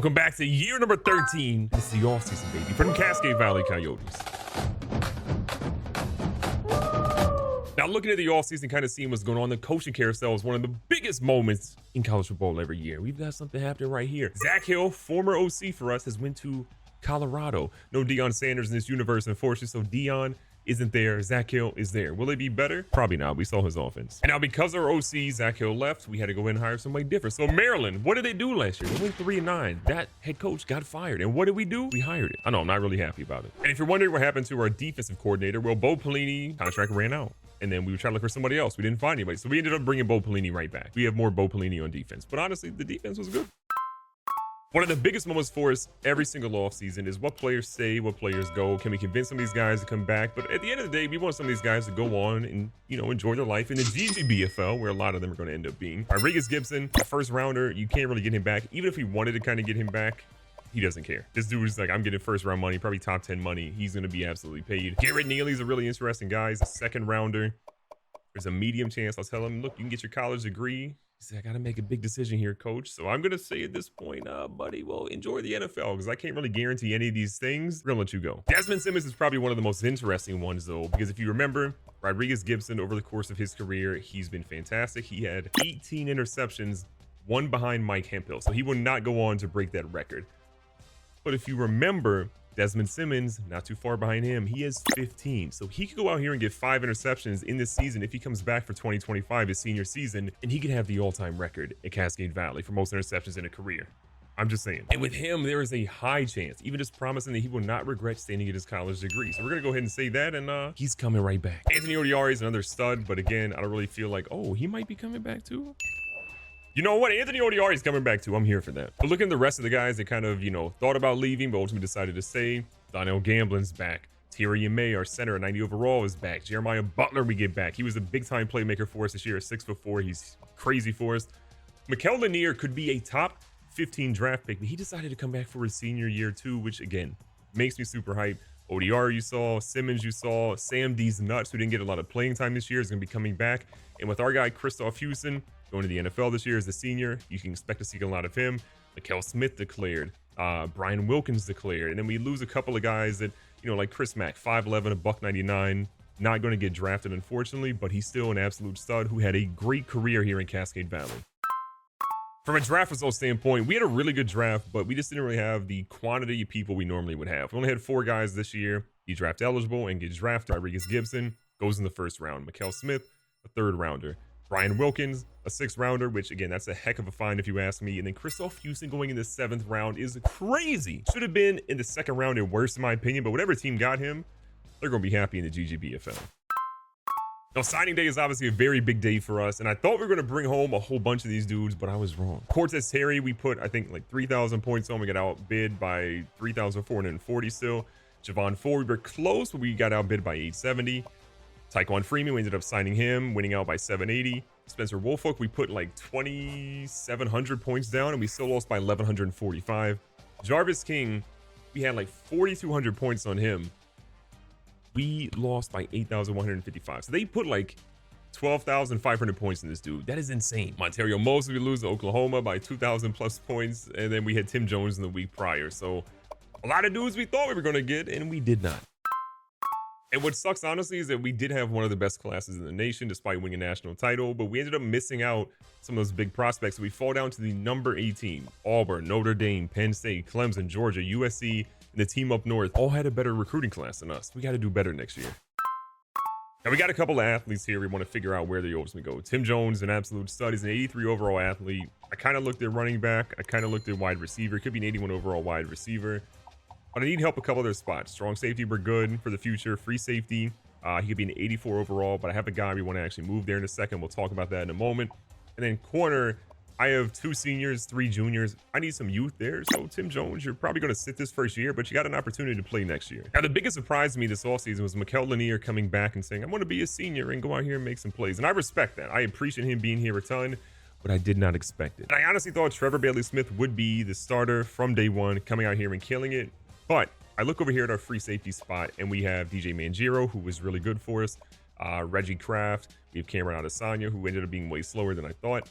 Welcome back to year number 13. It's the offseason, baby, from Cascade Valley Coyotes. Now, looking at the offseason, kind of seeing what's going on, the coaching carousel is one of the biggest moments in college football every year. We've got something happening right here. Zach Hill, former OC for us, has went to Colorado. No Deion Sanders in this universe, unfortunately, so Deion isn't there. Zach Hill is there. Will it be better? Probably not. We saw his offense. And now because our OC, Zach Hill, left, we had to go in and hire somebody different. So Maryland, what did they do last year? They went 3-9. That head coach got fired. And what did we do? We hired it. I know, I'm not really happy about it. And if you're wondering what happened to our defensive coordinator, well, Bo Pelini contract ran out. And then we were trying to look for somebody else. We didn't find anybody. So we ended up bringing Bo Pelini right back. We have more Bo Pelini on defense. But honestly, the defense was good. One of the biggest moments for us every single offseason is what players say, what players go. Can we convince some of these guys to come back? But at the end of the day, we want some of these guys to go on and, enjoy their life in the GGBFL, where a lot of them are going to end up being. Rodriguez Gibson, the first rounder, you can't really get him back. Even if we wanted to kind of get him back, he doesn't care. This dude is like, I'm getting first round money, probably top 10 money. He's going to be absolutely paid. Garrett Neely's a really interesting guy. He's a second rounder. There's a medium chance I'll tell him, look, you can get your college degree. He said, I got to make a big decision here, coach. So I'm going to say at this point, buddy, well, enjoy the NFL, because I can't really guarantee any of these things. We're going to let you go. Desmond Simmons is probably one of the most interesting ones, though, because if you remember, Rodriguez Gibson, over the course of his career, he's been fantastic. He had 18 interceptions, one behind Mike Hemphill. So he will not go on to break that record. But if you remember, Desmond Simmons, not too far behind him, he has 15. So he could go out here and get 5 interceptions in this season if he comes back for 2025, his senior season, and he could have the all-time record at Cascade Valley for most interceptions in a career. I'm just saying. And with him, there is a high chance, even just promising that he will not regret staying to get his college degree. So we're going to go ahead and say that, and he's coming right back. Anthony Odiari is another stud, but again, I don't really feel like, oh, he might be coming back too. You know what? Anthony Odiari is coming back too. I'm here for that. But looking at the rest of the guys that kind of, thought about leaving, but ultimately decided to stay. Donnell Gamblin's back. Thierry May, our center at 90 overall, is back. Jeremiah Butler, we get back. He was a big-time playmaker for us this year at 6'4". He's crazy for us. Mikel Lanier could be a top 15 draft pick, but he decided to come back for his senior year too, which again makes me super hyped. ODR you saw, Simmons you saw, Sam D's nuts, who didn't get a lot of playing time this year, is going to be coming back. And with our guy Christoph Houston going to the NFL this year as a senior, you can expect to see a lot of him. Mikael Smith declared, Brian Wilkins declared, and then we lose a couple of guys that, like Chris Mack, 5'11", $199, not going to get drafted unfortunately, but he's still an absolute stud who had a great career here in Cascade Valley. From a draft result standpoint, we had a really good draft, but we just didn't really have the quantity of people we normally would have. We only had 4 guys this year be draft eligible and get drafted. Rodriguez Gibson goes in the first round. Mikael Smith, a 3rd rounder. Brian Wilkins, a 6th rounder, which again, that's a heck of a find if you ask me. And then Christoph Houston going in the 7th round is crazy. Should have been in the 2nd round at worst, in my opinion, but whatever team got him, they're going to be happy in the GGBFL. Now, signing day is obviously a very big day for us, and I thought we were going to bring home a whole bunch of these dudes, but I was wrong. Cortez Terry, we put, I think, like 3,000 points on. We got outbid by 3,440 still. Javon Ford, we were close, but we got outbid by 870. Tyquan Freeman, we ended up signing him, winning out by 780. Spencer Wolfolk, we put like 2,700 points down, and we still lost by 1,145. Jarvis King, we had like 4,200 points on him. We lost by 8,155. So they put like 12,500 points in this dude. That is insane. Montario Mosley, we lose to Oklahoma by 2,000 plus points. And then we had Tim Jones in the week prior. So a lot of dudes we thought we were going to get, and we did not. And what sucks, honestly, is that we did have one of the best classes in the nation despite winning a national title, but we ended up missing out some of those big prospects. So we fall down to the number 18. Auburn, Notre Dame, Penn State, Clemson, Georgia, USC, and the team up north all had a better recruiting class than us. We got to do better next year. Now, we got a couple of athletes here we want to figure out where they ultimately go. Tim Jones, an absolute stud. He's an 83 overall athlete. I kind of looked at running back. I kind of looked at wide receiver. Could be an 81 overall wide receiver. But I need help a couple of their spots. Strong safety, we're good for the future. Free safety, he could be an 84 overall, but I have a guy we want to actually move there in a second. We'll talk about that in a moment. And then corner, I have 2 seniors, 3 juniors. I need some youth there. So Tim Jones, you're probably going to sit this first year, but you got an opportunity to play next year. Now, the biggest surprise to me this offseason was Mikel Lanier coming back and saying, I want to be a senior and go out here and make some plays. And I respect that. I appreciate him being here a ton, but I did not expect it. And I honestly thought Trevor Bailey-Smith would be the starter from day one, coming out here and killing it. But I look over here at our free safety spot, and we have DJ Mangiero, who was really good for us. Reggie Kraft. We have Cameron Adesanya, who ended up being way slower than I thought.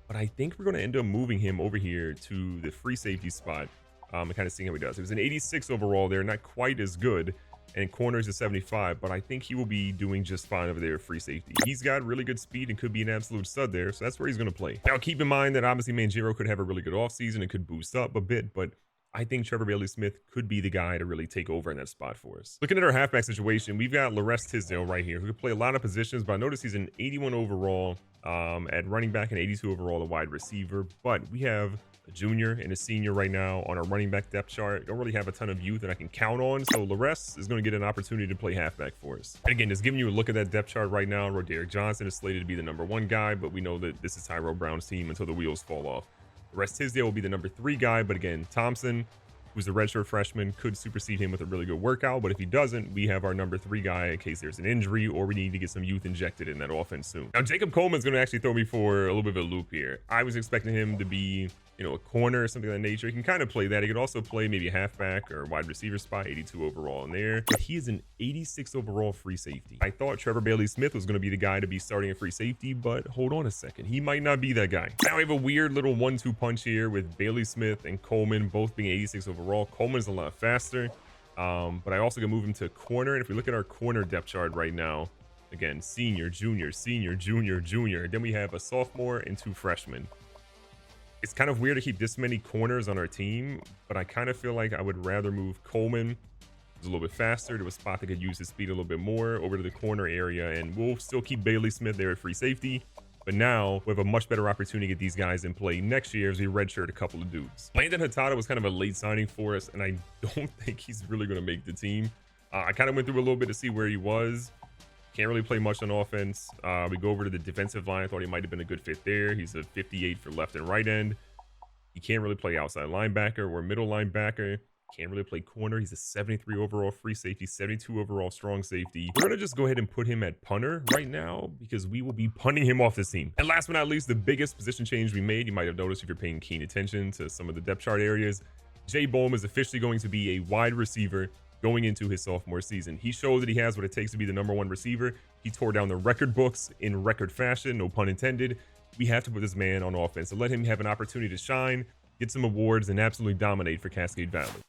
but I think we're going to end up moving him over here to the free safety spot and kind of seeing how he does. It was an 86 overall there, not quite as good. And corners is 75, but I think he will be doing just fine over there at free safety. He's got really good speed and could be an absolute stud there, so that's where he's going to play. Now, keep in mind that obviously Manjiro could have a really good offseason and could boost up a bit, but I think Trevor Bailey-Smith could be the guy to really take over in that spot for us. Looking at our halfback situation, we've got Laress Tisdale right here, who could play a lot of positions, but I notice he's an 81 overall at running back and 82 overall at wide receiver, but we have a junior and a senior right now on our running back depth chart. Don't really have a ton of youth that I can count on, so Laress is going to get an opportunity to play halfback for us. And again, just giving you a look at that depth chart right now, Roderick Johnson is slated to be the #1 guy, but we know that this is Tyrell Brown's team until the wheels fall off. Laress Tisdale will be the #3 guy, but again, Thompson, who's a redshirt freshman, could supersede him with a really good workout, but if he doesn't, we have our #3 guy in case there's an injury or we need to get some youth injected in that offense soon. Now, Jacob Coleman's going to actually throw me for a little bit of a loop here. I was expecting him to be, you know, a corner or something of that nature. He can kind of play that. He could also play maybe a halfback or wide receiver spot, 82 overall in there. But he is an 86 overall free safety. I thought Trevor Bailey-Smith was going to be the guy to be starting at free safety, but hold on a second. He might not be that guy. Now we have a weird little 1-2 punch here with Bailey-Smith and Coleman both being 86 overall. Coleman's a lot faster, but I also can move him to corner. And if we look at our corner depth chart right now, again, senior, junior, senior, junior, junior. Then we have a sophomore and 2 freshmen. It's kind of weird to keep this many corners on our team, but I kind of feel like I would rather move Coleman, who's a little bit faster, to a spot that could use his speed a little bit more, over to the corner area, and we'll still keep Bailey-Smith there at free safety. But now we have a much better opportunity to get these guys in play next year as we redshirt a couple of dudes. Landon Hatada was kind of a late signing for us, and I don't think he's really going to make the team. I kind of went through a little bit to see where he was. Can't really play much on offense. We go over to the defensive line. I thought he might have been a good fit there. He's a 58 for left and right end. He can't really play outside linebacker or middle linebacker. Can't really play corner. He's a 73 overall free safety, 72 overall strong safety. We're going to just go ahead and put him at punter right now because we will be punting him off this team. And last but not least, the biggest position change we made, you might have noticed if you're paying keen attention to some of the depth chart areas, Jay Bohm is officially going to be a wide receiver going into his sophomore season. He showed that he has what it takes to be the #1 receiver. He tore down the record books in record fashion, no pun intended. We have to put this man on offense and let him have an opportunity to shine, get some awards, and absolutely dominate for Cascade Valley.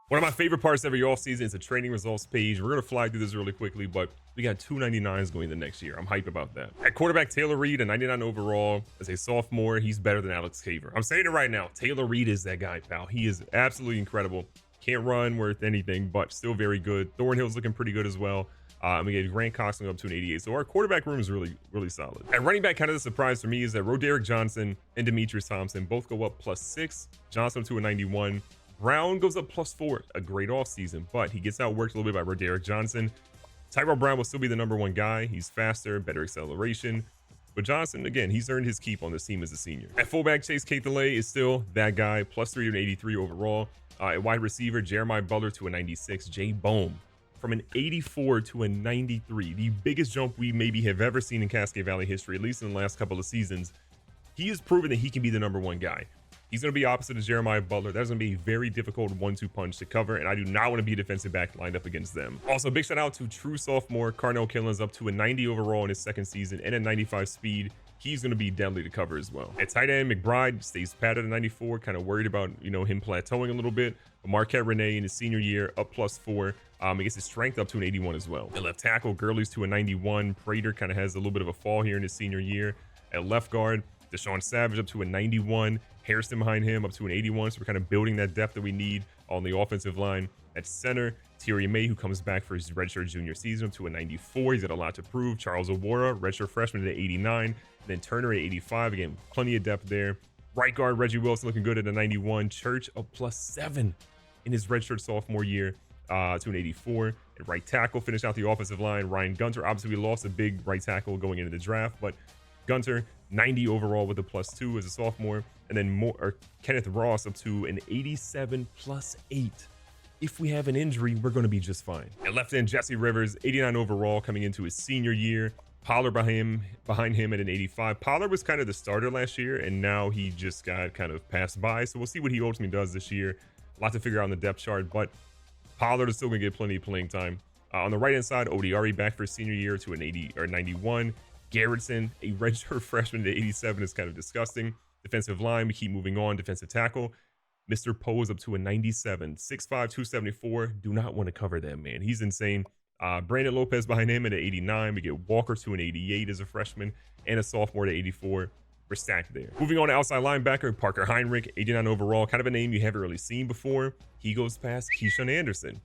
One of my favorite parts every offseason is the training results page. We're going to fly through this really quickly, but we got 299s going the next year. I'm hyped about that. At quarterback, Taylor Reed, a 99 overall. As a sophomore, he's better than Alex Caver. I'm saying it right now. Taylor Reed is that guy, pal. He is absolutely incredible. Can't run worth anything, but still very good. Thornhill's looking pretty good as well. And we get Grant Coxon up to an 88. So our quarterback room is really, really solid. At running back, kind of the surprise for me is that Roderick Johnson and Demetrius Thompson both go up +6. Johnson up to a 91. Brown goes up +4. A great offseason, but he gets outworked a little bit by Roderick Johnson. Tyrell Brown will still be the #1 guy. He's faster, better acceleration. But Johnson, again, he's earned his keep on this team as a senior. At fullback, Chase Cathalay is still that guy, +3 to an 83 overall. At wide receiver, Jeremiah Butler to a 96. Jay Bohm from an 84 to a 93. The biggest jump we maybe have ever seen in Cascade Valley history, at least in the last couple of seasons. He has proven that he can be the #1 guy. He's going to be opposite of Jeremiah Butler. That's going to be a very difficult 1-2 punch to cover, and I do not want to be a defensive back lined up against them. Also, big shout out to true sophomore Carnell Killens, up to a 90 overall in his second season and a 95 speed. He's going to be deadly to cover as well. At tight end, McBride stays pat at a 94. Kind of worried about, him plateauing a little bit. But Marquette Renee in his senior year, up +4. He gets his strength up to an 81 as well. At left tackle, Gurley's to a 91. Prater kind of has a little bit of a fall here in his senior year. At left guard, Deshaun Savage up to a 91. Harrison behind him up to an 81. So we're kind of building that depth that we need on the offensive line. At center, Thierry May, who comes back for his redshirt junior season, up to a 94. He's got a lot to prove. Charles Awara, redshirt freshman, at 89. Then Turner at 85. Again, plenty of depth there. Right guard, Reggie Wilson looking good at a 91. Church up +7 in his redshirt sophomore year to an 84. At right tackle, finish out the offensive line, Ryan Gunter. Obviously, we lost a big right tackle going into the draft, but Gunter, 90 overall with a +2 as a sophomore. And then Kenneth Ross up to an 87 +8. If we have an injury, we're going to be just fine. At left end, Jesse Rivers, 89 overall coming into his senior year. Pollard behind him at an 85. Pollard was kind of the starter last year, and now he just got kind of passed by. So we'll see what he ultimately does this year. A lot to figure out on the depth chart, but Pollard is still going to get plenty of playing time. On the right-hand side, Odiari back for his senior year to an 80 or 91. Garrettson, a redshirt freshman at 87 is kind of disgusting. Defensive line, we keep moving on. Defensive tackle, Mr. Poe is up to a 97. 6'5", 274. Do not want to cover that, man. He's insane. Brandon Lopez behind him at an 89. We get Walker to an 88 as a freshman and a sophomore at 84. We're stacked there. Moving on to outside linebacker, Parker Heinrich, 89 overall. Kind of a name you haven't really seen before. He goes past Keyshawn Anderson.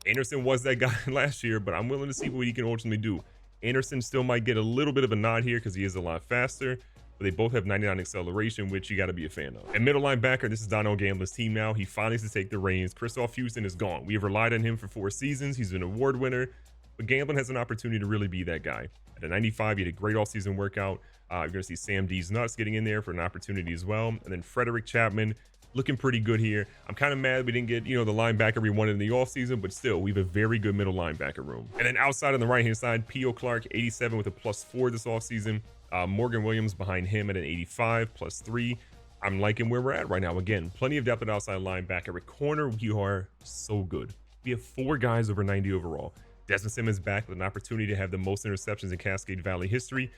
Anderson was that guy last year, but I'm willing to see what he can ultimately do. Anderson still might get a little bit of a nod here because he is a lot faster, but they both have 99 acceleration, which you got to be a fan of. And middle linebacker, this is Donnell Gamblin's team now. He finally has to take the reins. Christoph Houston is gone. We have relied on him for 4 seasons. He's an award winner, but Gamblin has an opportunity to really be that guy. At a 95, he had a great offseason workout. You're going to see Sam D's Nuts getting in there for an opportunity as well. And then Frederick Chapman, looking pretty good here. I'm kind of mad we didn't get, the linebacker we wanted in the offseason, but still, we have a very good middle linebacker room. And then outside on the right-hand side, P.O. Clark, 87 with a +4 this offseason. Morgan Williams behind him at an 85, +3. I'm liking where we're at right now. Again, plenty of depth at outside linebacker. At corner, we are so good. We have 4 guys over 90 overall. Desmond Simmons back with an opportunity to have the most interceptions in Cascade Valley history.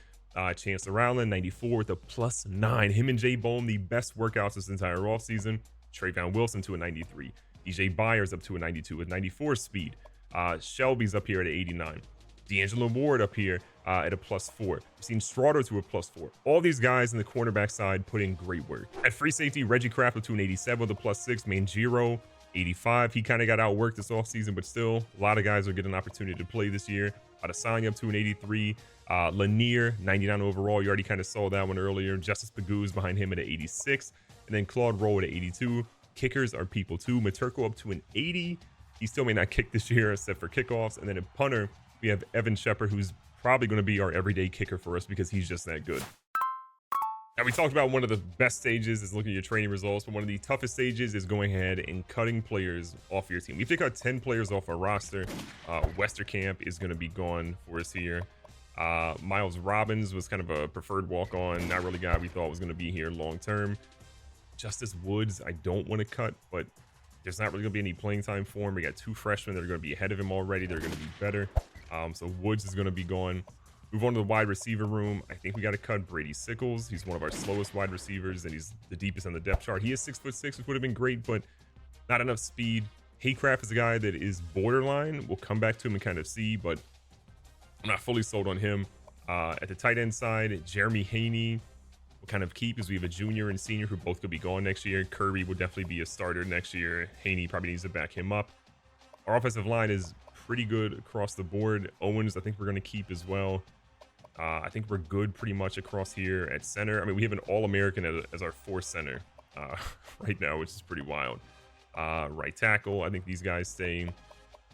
Chancellor Rowland, 94 with a +9. Him and Jay Bone, the best workouts this entire offseason. Trayvon Wilson to a 93. DJ Byers up to a 92 with 94 speed. Shelby's up here at an 89. D'Angelo Ward up here at a +4. We've seen Straughter to a +4. All these guys in the cornerback side put in great work. At free safety, Reggie Kraft up to an 87 with a +6. Manjiro, 85. He kind of got outworked this offseason, but still, a lot of guys will get an opportunity to play this year. Adesanya up to an 83. Lanier, 99 overall. You already kind of saw that one earlier. Justice Paguz behind him at an 86. And then Claude Rowe at an 82. Kickers are people too. Maturko up to an 80. He still may not kick this year except for kickoffs. And then in punter, we have Evan Shepard, who's probably going to be our everyday kicker for us because he's just that good. Now, we talked about one of the best stages is looking at your training results, but one of the toughest stages is going ahead and cutting players off your team. We have to cut 10 players off our roster. Westerkamp is going to be gone for us here. Miles Robbins was kind of a preferred walk-on, not really a guy we thought was going to be here long-term. Justice Woods, I don't want to cut, but there's not really going to be any playing time for him. We got 2 freshmen that are going to be ahead of him already. They're going to be better. So Woods is going to be gone. Move on to the wide receiver room. I think we got to cut Brady Sickles. He's one of our slowest wide receivers, and he's the deepest on the depth chart. He is 6'6", which would have been great, but not enough speed. Haycraft is a guy that is borderline. We'll come back to him and kind of see, but I'm not fully sold on him. At the tight end side, Jeremy Haney will kind of keep as we have a junior and senior who both could be gone next year. Kirby will definitely be a starter next year. Haney probably needs to back him up. Our offensive line is pretty good across the board. Owens, I think we're going to keep as well. I think we're good pretty much across here at center. I mean, we have an All-American as our 4th center right now, which is pretty wild. Right tackle, I think these guys stay.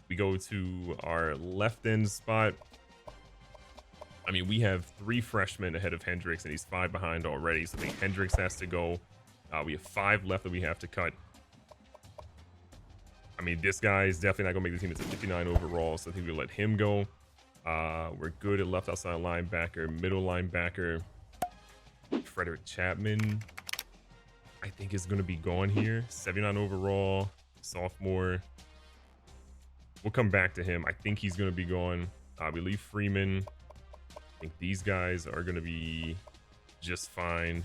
We go to our left end spot. I mean, we have 3 freshmen ahead of Hendricks, and he's 5 behind already. So I think Hendricks has to go. We have 5 left that we have to cut. I mean, this guy is definitely not going to make the team. It's a 59 overall, so I think we'll let him go. We're good at left outside linebacker, middle linebacker. Frederick Chapman, I think, is going to be gone here. 79 overall, sophomore. We'll come back to him. I think he's going to be gone. We leave Freeman. I think these guys are going to be just fine.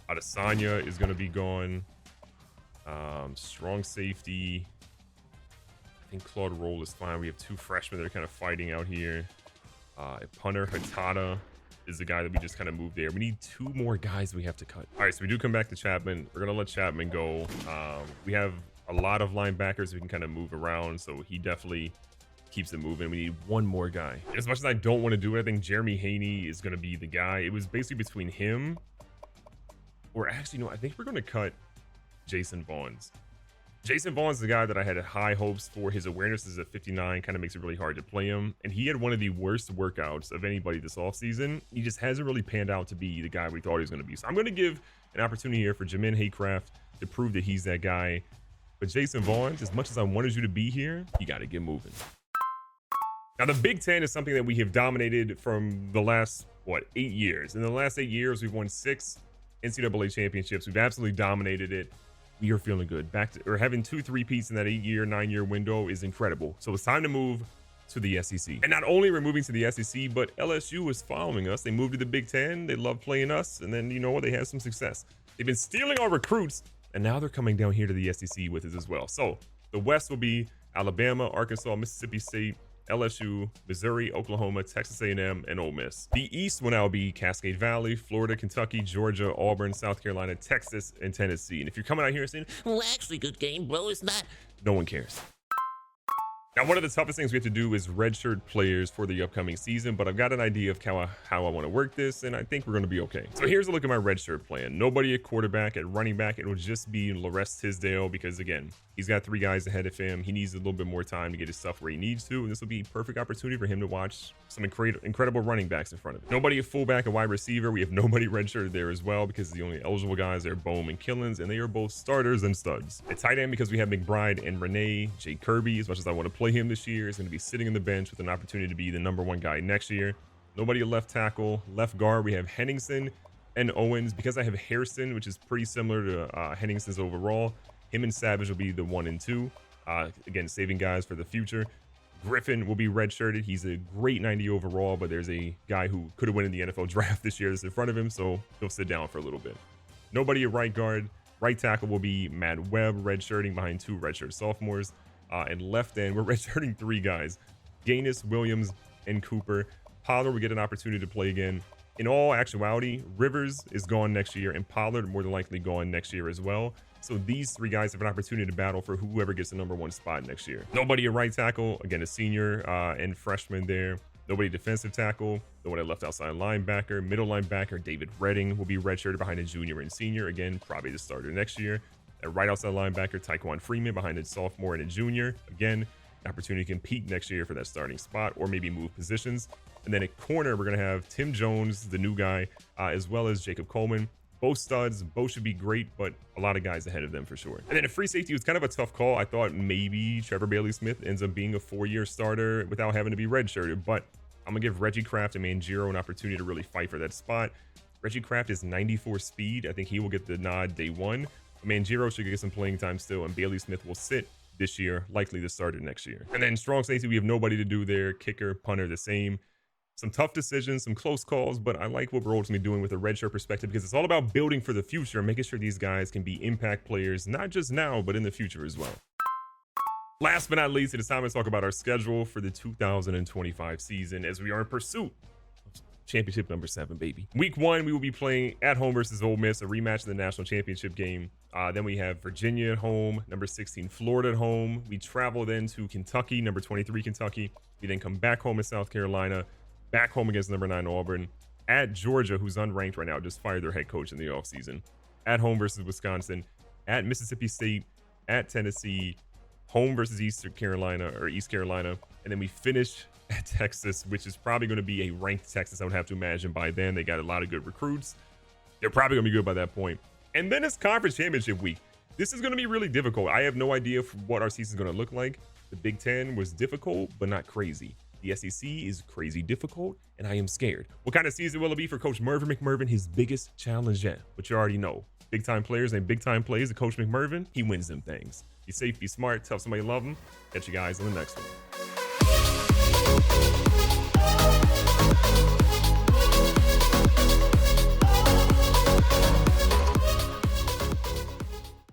Adesanya is going to be gone. Strong safety. I think Claude Roll is fine. We have 2 freshmen that are kind of fighting out here. Punter Hatada is the guy that we just kind of moved there. We need 2 more guys we have to cut. All right, so we do come back to Chapman. We're going to let Chapman go. We have a lot of linebackers we can kind of move around, so he definitely keeps it moving. We need 1 more guy. As much as I don't want to do it, I think Jeremy Haney is going to be the guy. It was basically between him or actually, no, I think we're going to cut Jason Vaughns. Jason Vaughn's the guy that I had high hopes for. His awareness is at 59, kind of makes it really hard to play him. And he had one of the worst workouts of anybody this offseason. He just hasn't really panned out to be the guy we thought he was going to be. So I'm going to give an opportunity here for Jamin Haycraft to prove that he's that guy. But Jason Vaughns, as much as I wanted you to be here, you got to get moving. Now, the Big Ten is something that we have dominated from the last, 8 years. In the last 8 years, we've won 6 NCAA championships. We've absolutely dominated it. We are feeling good. Having 2 3-peats in that 8-year, 9-year window is incredible. So it's time to move to the SEC. And not only are we moving to the SEC, but LSU is following us. They moved to the Big Ten. They love playing us. And then, you know what? They had some success. They've been stealing our recruits, and now they're coming down here to the SEC with us as well. So the West will be Alabama, Arkansas, Mississippi State, LSU, Missouri, Oklahoma, Texas A&M, and Ole Miss. The East will now be Cascade Valley, Florida, Kentucky, Georgia, Auburn, South Carolina, Texas, and Tennessee. And if you're coming out here saying, well, actually, good game, bro, it's not, no one cares. Now, one of the toughest things we have to do is redshirt players for the upcoming season, but I've got an idea of how I want to work this, and I think we're going to be okay. So here's a look at my redshirt plan. Nobody at quarterback. At running back, it will just be Larest Tisdale because, again, he's got 3 guys ahead of him. He needs a little bit more time to get his stuff where he needs to, and this will be a perfect opportunity for him to watch some incredible running backs in front of him. Nobody at fullback and wide receiver. We have nobody redshirted there as well because the only eligible guys are Bohm and Killens, and they are both starters and studs. At tight end, because we have McBride and Renee, Jay Kirby, as much as I want to play him this year, is going to be sitting on the bench with an opportunity to be the #1 guy next year. Nobody at left tackle. Left guard, we have Henningsen and Owens. Because I have Hairston, which is pretty similar to Henningsen's overall, him and Savage will be the 1 and 2. Again, saving guys for the future. Griffin will be redshirted. He's a great 90 overall, but there's a guy who could have won in the NFL draft this year that's in front of him, so he'll sit down for a little bit. Nobody at right guard. Right tackle will be Matt Webb, redshirting behind 2 redshirt sophomores. And left end, we're redshirting 3 guys. Gaines, Williams, and Cooper. Pollard will get an opportunity to play again. In all actuality, Rivers is gone next year, and Pollard more than likely gone next year as well. So these 3 guys have an opportunity to battle for whoever gets the #1 spot next year. Nobody at right tackle. Again, a senior and freshman there. Nobody defensive tackle. No one at left outside linebacker. Middle linebacker, David Redding will be redshirted behind a junior and senior. Again, probably the starter next year. At right outside linebacker, Tyquan Freeman behind a sophomore and a junior. Again, an opportunity to compete next year for that starting spot or maybe move positions. And then at corner, we're going to have Tim Jones, the new guy, as well as Jacob Coleman. Both studs, both should be great, but a lot of guys ahead of them for sure. And then at free safety, it was kind of a tough call. I thought maybe Trevor Bailey-Smith ends up being a 4-year starter without having to be redshirted, but I'm going to give Reggie Kraft and Mangiero an opportunity to really fight for that spot. Reggie Kraft is 94 speed. I think he will get the nod day 1. Mangiero should get some playing time still, and Bailey-Smith will sit this year, likely to start it next year. And then strong safety, we have nobody to do there. Kicker, punter, the same. Some tough decisions, some close calls, but I like what we're ultimately doing with a redshirt perspective because it's all about building for the future and making sure these guys can be impact players, not just now, but in the future as well. Last but not least, it is time to talk about our schedule for the 2025 season as we are in pursuit of championship number 7, baby. Week 1, we will be playing at home versus Ole Miss, a rematch of the national championship game. Then we have Virginia at home, number 16, Florida at home. We travel then to Kentucky, number 23, Kentucky. We then come back home in South Carolina, back home against number 9, Auburn. At Georgia, who's unranked right now, just fired their head coach in the offseason. At home versus Wisconsin. At Mississippi State. At Tennessee. Home versus East Carolina. And then we finish at Texas, which is probably going to be a ranked Texas, I would have to imagine by then. They got a lot of good recruits. They're probably going to be good by that point. And then it's conference championship week. This is going to be really difficult. I have no idea what our season is going to look like. The Big Ten was difficult, but not crazy. The SEC is crazy difficult, and I am scared. What kind of season will it be for Coach Mervin McMervin? His biggest challenge yet, but you already know. Big-time players and big-time plays. And Coach McMervin, he wins them things. Be safe, be smart, tell somebody you love them. Catch you guys on the next one.